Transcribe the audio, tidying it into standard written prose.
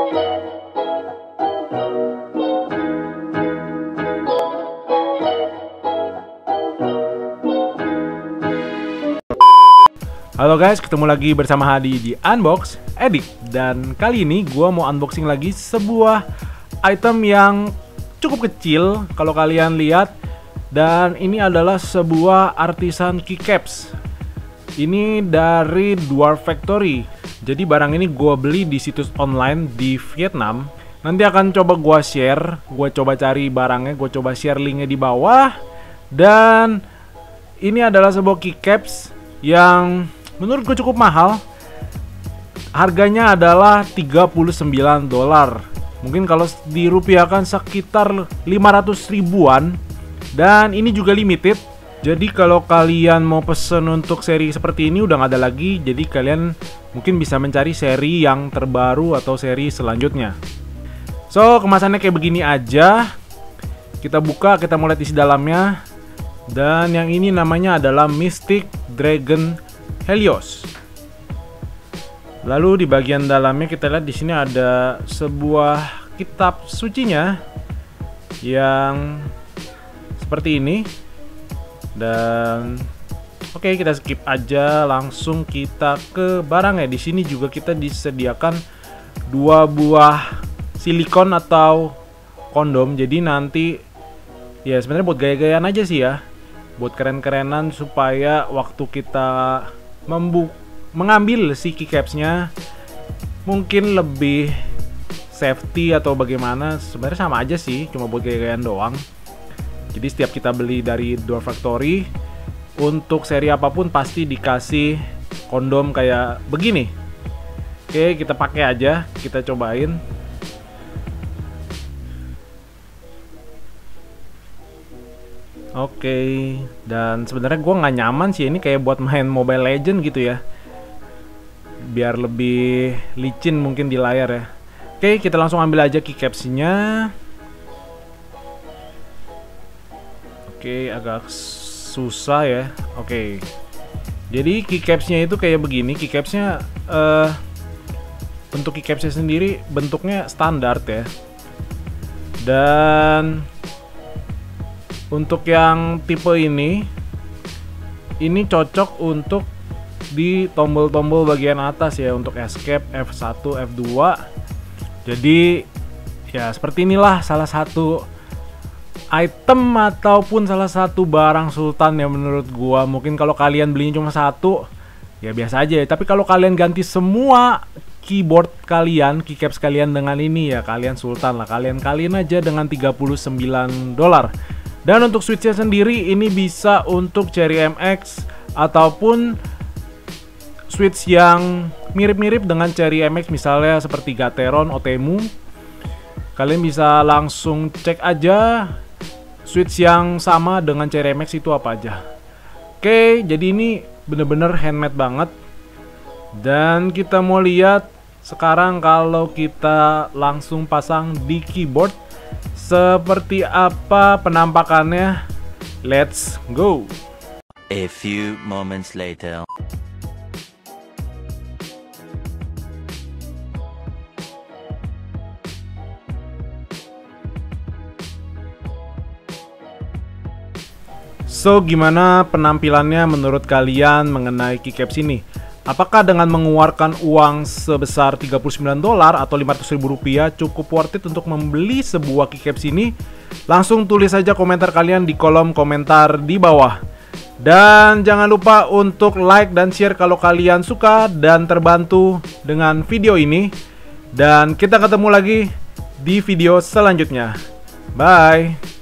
Halo guys, ketemu lagi bersama Hadi di Unbox Edit. Dan kali ini gue mau unboxing lagi sebuah item yang cukup kecil kalau kalian lihat. Dan ini adalah sebuah artisan keycaps. Ini dari Dwarf Factory. Jadi barang ini gue beli di situs online di Vietnam. Nanti akan coba gue share, gue coba cari barangnya, gue coba share linknya di bawah. Dan ini adalah sebuah keycaps yang menurut gue cukup mahal. Harganya adalah $39. Mungkin kalau dirupiahkan sekitar 500 ribuan. Dan ini juga limited. Jadi kalau kalian mau pesen untuk seri seperti ini udah nggak ada lagi. Jadi kalian mungkin bisa mencari seri yang terbaru atau seri selanjutnya. So, kemasannya kayak begini aja. Kita buka, kita mau lihat isi dalamnya. Dan yang ini namanya adalah Mystic Dragon Helios. Lalu di bagian dalamnya kita lihat di sini ada sebuah kitab sucinya yang seperti ini. Dan oke, kita skip aja, langsung kita ke barangnya. Di sini juga kita disediakan 2 buah silikon atau kondom. Jadi nanti ya sebenarnya buat gaya-gayaan aja sih ya. Buat keren-kerenan supaya waktu kita mengambil si keycapsnya mungkin lebih safety atau bagaimana. Sebenarnya sama aja sih, cuma buat gaya-gayaan doang. Jadi setiap kita beli dari Dwarf Factory, untuk seri apapun pasti dikasih kondom kayak begini. Oke, kita pakai aja, kita cobain. Oke, dan sebenarnya gue nggak nyaman sih, ini kayak buat main Mobile Legend gitu ya, biar lebih licin mungkin di layar ya. Oke, kita langsung ambil aja keycapsnya. Oke, agak susah ya. Oke, jadi keycapsnya itu kayak begini. Keycapsnya bentuk keycapsnya sendiri bentuknya standar ya. Dan untuk yang tipe ini cocok untuk di tombol-tombol bagian atas ya, untuk escape, F1, F2. Jadi ya seperti inilah salah satu item ataupun salah satu barang sultan ya menurut gua. Mungkin kalau kalian belinya cuma satu ya biasa aja ya. Tapi kalau kalian ganti semua keyboard kalian, keycaps kalian dengan ini ya kalian sultan lah. Kalian kalian aja dengan $39. Dan untuk switchnya sendiri ini bisa untuk Cherry MX ataupun switch yang mirip-mirip dengan Cherry MX, misalnya seperti Gateron, Otemu. Kalian bisa langsung cek aja switch yang sama dengan Cherry MX itu apa aja. Oke, jadi ini bener-bener handmade banget. Dan kita mau lihat sekarang kalau kita langsung pasang di keyboard seperti apa penampakannya. Let's go. A few moments later. So, gimana penampilannya menurut kalian mengenai keycaps ini? Apakah dengan mengeluarkan uang sebesar $39 atau Rp500.000 cukup worth it untuk membeli sebuah keycaps ini? Langsung tulis saja komentar kalian di kolom komentar di bawah. Dan jangan lupa untuk like dan share kalau kalian suka dan terbantu dengan video ini. Dan kita ketemu lagi di video selanjutnya. Bye!